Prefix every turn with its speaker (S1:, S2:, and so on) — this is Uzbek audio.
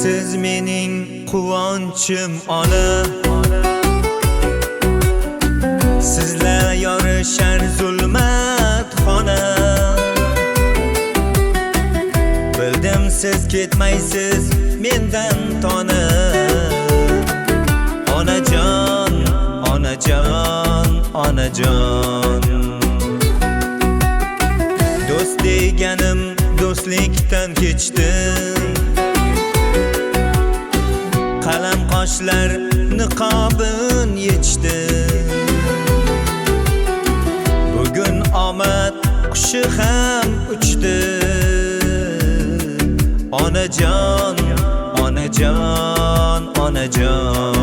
S1: Siz mening quvonchim ona, sizlar yorishar zulmat xona. Bildim siz ketmaysiz mendan tona. Onajon, onajon, onajon. Do'st deganim do'stlikdan kechdi. Qalam qoshlar niqobin yechdi. Bugun omad qushi ham uchdi. Onajon, onajon, onajon.